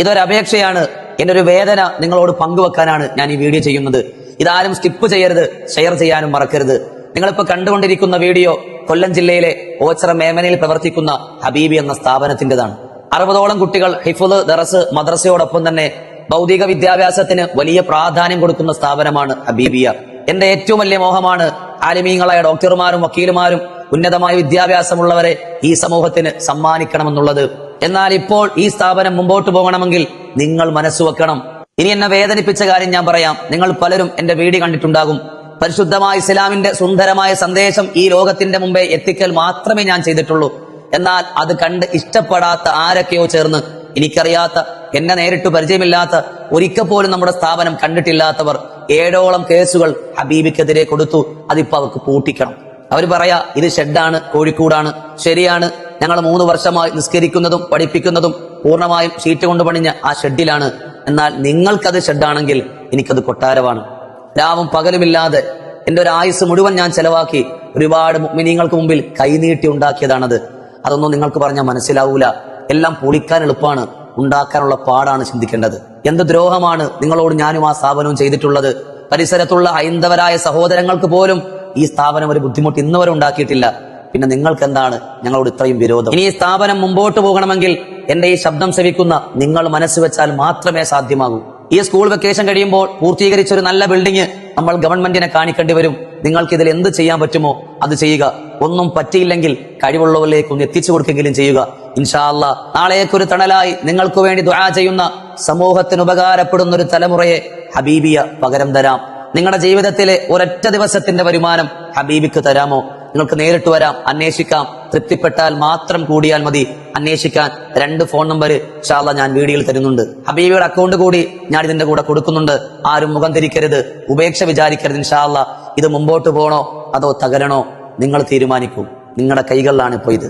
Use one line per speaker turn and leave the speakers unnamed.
ഇതൊരു അപേക്ഷയാണ്, എന്റെ ഒരു വേദന നിങ്ങളോട് പങ്കുവെക്കാനാണ് ഞാൻ ഈ വീഡിയോ ചെയ്യുന്നത്. ഇതാരും സ്കിപ്പ് ചെയ്യരുത്, ഷെയർ ചെയ്യാനും മറക്കരുത്. നിങ്ങളിപ്പോ കണ്ടുകൊണ്ടിരിക്കുന്ന വീഡിയോ കൊല്ലം ജില്ലയിലെ ഓച്ചിറ മേമനയിൽ പ്രവർത്തിക്കുന്ന ഹബീബി എന്ന സ്ഥാപനത്തിന്റേതാണ്. 60ഓളം കുട്ടികൾ ഹിഫ്ള്, ദറസ്, മദ്രസയോടൊപ്പം തന്നെ ഭൗതിക വിദ്യാഭ്യാസത്തിന് വലിയ പ്രാധാന്യം കൊടുക്കുന്ന സ്ഥാപനമാണ് ഹബീബിയ. എന്റെ ഏറ്റവും വലിയ മോഹമാണ് ആലിമീങ്ങളായ ഡോക്ടർമാരും വക്കീലുമാരും ഉന്നതമായ വിദ്യാഭ്യാസമുള്ളവരെ ഈ സമൂഹത്തിന് സമ്മാനിക്കണമെന്നുള്ളത്. എന്നാൽ ഇപ്പോൾ ഈ സ്ഥാപനം മുമ്പോട്ട് പോകണമെങ്കിൽ നിങ്ങൾ മനസ്സുവെക്കണം. ഇനി എന്നെ വേദനിപ്പിച്ച കാര്യം ഞാൻ പറയാം. നിങ്ങൾ പലരും എന്റെ വീഡിയോ കണ്ടിട്ടുണ്ടാകും. പരിശുദ്ധമായ ഇസ്ലാമിന്റെ സുന്ദരമായ സന്ദേശം ഈ ലോകത്തിന്റെ മുമ്പേ എത്തിക്കൽ മാത്രമേ ഞാൻ ചെയ്തിട്ടുള്ളൂ. എന്നാൽ അത് കണ്ട് ഇഷ്ടപ്പെടാത്ത ആരൊക്കെയോ ചേർന്ന്, എനിക്കറിയാത്ത, എന്നെ നേരിട്ട് പരിചയമില്ലാത്ത, ഒരിക്കൽ പോലും നമ്മുടെ സ്ഥാപനം കണ്ടിട്ടില്ലാത്തവർ 7ഓളം കേസുകൾ ഹബീബിക്കെതിരെ കൊടുത്തു. അതിപ്പോ അവർക്ക് പൂട്ടിക്കണം. അവർ പറയാ ഇത് ഷെഡാണ്, കോഴിക്കോടാണ്. ശരിയാണ്, ഞങ്ങൾ 3 വർഷമായി നിസ്കരിക്കുന്നതും പഠിപ്പിക്കുന്നതും പൂർണ്ണമായും ഷീറ്റ് കൊണ്ട് പണിഞ്ഞ ആ ഷെഡിലാണ്. എന്നാൽ നിങ്ങൾക്കത് ഷെഡാണെങ്കിൽ എനിക്കത് കൊട്ടാരമാണ്. രാവും പകലുമില്ലാതെ എന്റെ ഒരു ആയുസ് മുഴുവൻ ഞാൻ ചെലവാക്കി ഒരുപാട് മുഅ്മിനീങ്ങൾക്ക് മുമ്പിൽ കൈനീട്ടി ഉണ്ടാക്കിയതാണത്. അതൊന്നും നിങ്ങൾക്ക് പറഞ്ഞാൽ മനസ്സിലാവൂല. എല്ലാം പൊളിക്കാൻ എളുപ്പമാണ്, ഉണ്ടാക്കാനുള്ള പാടാണ് ചിന്തിക്കേണ്ടത്. എന്ത് ദ്രോഹമാണ് നിങ്ങളോട് ഞാനും ആ സ്ഥാപനവും ചെയ്തിട്ടുള്ളത്. പരിസരത്തുള്ള ഹൈന്ദവരായ സഹോദരങ്ങൾക്ക് പോലും ഈ സ്ഥാപനം ഒരു ബുദ്ധിമുട്ട് ഇന്നുവരെ ഉണ്ടാക്കിയിട്ടില്ല. പിന്നെ നിങ്ങൾക്ക് എന്താണ് ഞങ്ങളോട് ഇത്രയും വിരോധം? ഇനി ഈ സ്ഥാപനം മുമ്പോട്ട് പോകണമെങ്കിൽ എന്റെ ഈ ശബ്ദം ശ്രവിക്കുന്ന നിങ്ങൾ മനസ്സ് വെച്ചാൽ മാത്രമേ സാധ്യമാകൂ. ഈ സ്കൂൾ വെക്കേഷൻ കഴിയുമ്പോൾ പൂർത്തീകരിച്ച ഒരു നല്ല ബിൽഡിംഗ് നമ്മൾ ഗവൺമെന്റിനെ കാണിക്കേണ്ടി വരും. നിങ്ങൾക്ക് ഇതിൽ എന്ത് ചെയ്യാൻ പറ്റുമോ അത് ചെയ്യുക. ഒന്നും പറ്റിയില്ലെങ്കിൽ കഴിവുള്ളവരിലേക്ക് ഒന്ന് എത്തിച്ചു കൊടുക്കെങ്കിലും ചെയ്യുക. ഇൻഷാ അല്ലാഹ് നാളേക്കൊരു തണലായി നിങ്ങൾക്ക് വേണ്ടി ദുആ ചെയ്യുന്ന, സമൂഹത്തിന് ഉപകാരപ്പെടുന്ന ഒരു തലമുറയെ ഹബീബിയ പകരം തരാം. നിങ്ങളുടെ ജീവിതത്തിലെ ഒരൊറ്റ ദിവസത്തിന്റെ വരുമാനം ഹബീബിക്ക് തരാമോ? നിങ്ങൾക്ക് നേരിട്ട് വരാം, അന്വേഷിക്കാം. തൃപ്തിപ്പെട്ടാൽ മാത്രം കൂടിയാൽ മതി. അന്വേഷിക്കാൻ 2 ഫോൺ നമ്പർ ഇൻഷാ അല്ലാഹ് ഞാൻ വീഡിയോയിൽ തരുന്നുണ്ട്. ഹബീബിയുടെ അക്കൗണ്ട് കൂടി ഞാൻ ഇതിന്റെ കൂടെ കൊടുക്കുന്നുണ്ട്. ആരും മുഖം തിരിക്കരുത്, ഉപേക്ഷ വിചാരിക്കരുത്. ഇൻഷാ അല്ലാഹ് ഇത് മുമ്പോട്ട് പോകണോ അതോ തകരണോ നിങ്ങൾ തീരുമാനിക്കൂ. നിങ്ങളുടെ കൈകളിലാണ് ഇപ്പോ ഇത്.